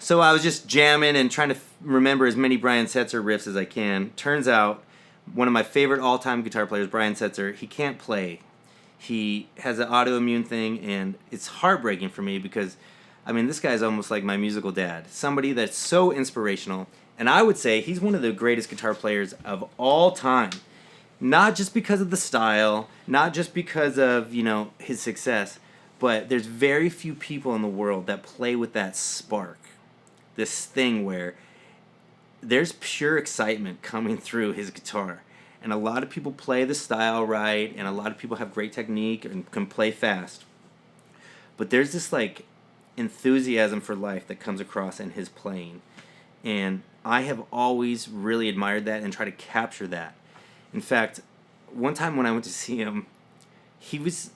So I was just jamming and trying to remember as many Brian Setzer riffs as I can. Turns out, one of my favorite all-time guitar players, Brian Setzer, he can't play. He has an autoimmune thing, and it's heartbreaking for me because, I mean, this guy's almost like my musical dad. Somebody that's so inspirational. And I would say he's one of the greatest guitar players of all time. Not just because of the style, not just because of, you know, his success, but there's very few people in the world that play with that spark. This thing where there's pure excitement coming through his guitar. And a lot of people play the style right, and a lot of people have great technique and can play fast. But there's this, like, enthusiasm for life that comes across in his playing. And I have always really admired that and tried to capture that. In fact, one time when I went to see him, he was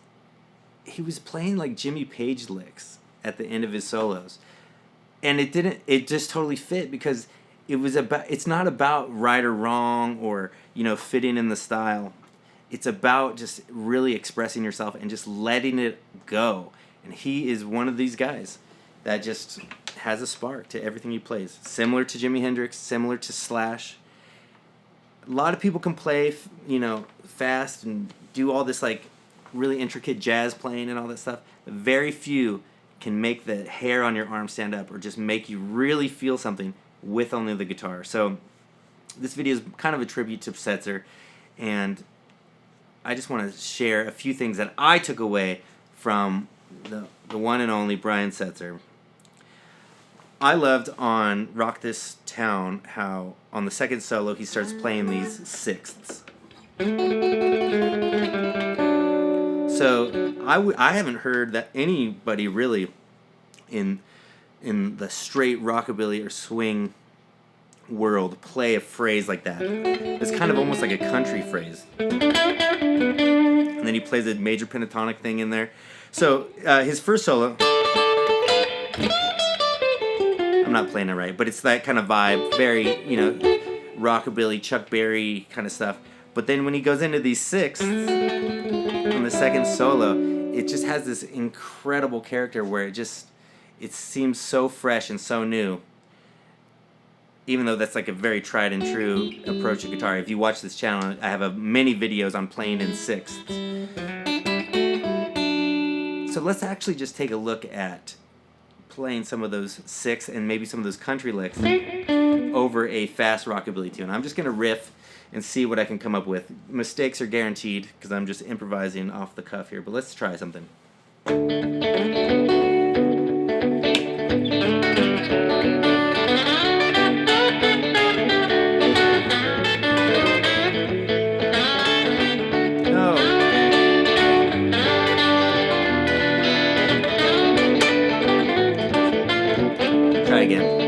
playing like Jimmy Page licks at the end of his solos. And it just totally fit because it's not about right or wrong or, you know, fitting in the style. It's about just really expressing yourself and just letting it go. And he is one of these guys that just has a spark to everything he plays. Similar to Jimi Hendrix, similar to Slash. A lot of people can play, you know, fast and do all this, like, really intricate jazz playing and all that stuff. But very few can make the hair on your arm stand up or just make you really feel something with only the guitar. So this video is kind of a tribute to Setzer, and I just want to share a few things that I took away from the one and only Brian Setzer. I loved on Rock This Town how on the second solo he starts playing these sixths. So I haven't heard that anybody really in the straight rockabilly or swing world play a phrase like that. It's kind of almost like a country phrase. And then he plays a major pentatonic thing in there. So his first solo, I'm not playing it right, but it's that kind of vibe, very, you know, rockabilly, Chuck Berry kind of stuff. But then when he goes into these sixths on the second solo, it just has this incredible character where it seems so fresh and so new. Even though that's like a very tried and true approach to guitar. If you watch this channel, I have many videos on playing in sixths. So let's actually just take a look at playing some of those sixths and maybe some of those country licks over a fast rockabilly tune. I'm just going to riff and see what I can come up with. Mistakes are guaranteed because I'm just improvising off the cuff here, but let's try something. Again.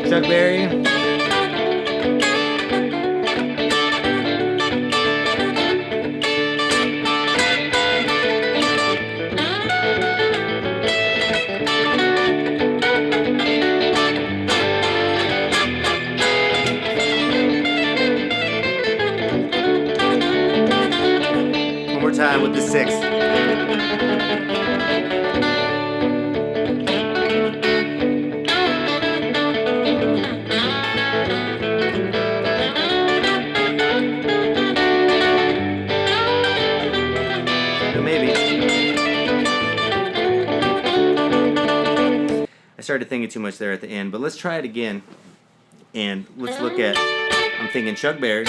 Chuck Berry. Time with the sixth. Maybe. I started thinking too much there at the end, but let's try it again. And let's look at, I'm thinking Chuck Berry.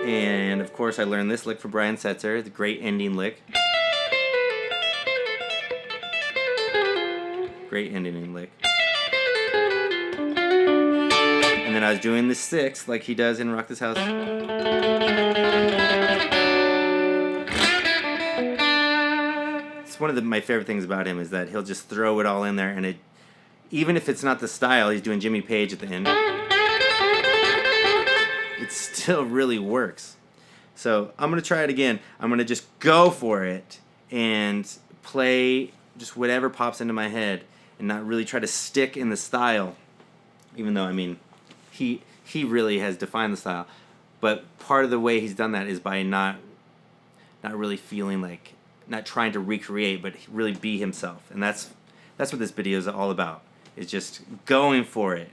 And of course I learned this lick from Brian Setzer, the great ending lick. Great ending lick. And then I was doing the sixth like he does in Rock This House. It's one of my favorite things about him is that he'll just throw it all in there, and even if it's not the style, he's doing Jimmy Page at the end. It still really works. So I'm going to try it again. I'm going to just go for it and play just whatever pops into my head and not really try to stick in the style, even though, I mean, he really has defined the style. But part of the way he's done that is by not really feeling like, not trying to recreate, but really be himself. And that's what this video is all about, is just going for it.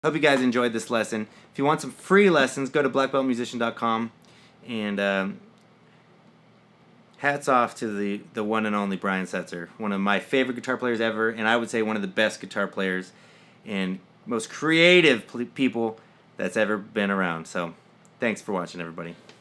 Hope you guys enjoyed this lesson. If you want some free lessons, go to blackbeltmusician.com. And hats off to the one and only Brian Setzer, one of my favorite guitar players ever, and I would say one of the best guitar players and most creative people that's ever been around. So thanks for watching, everybody.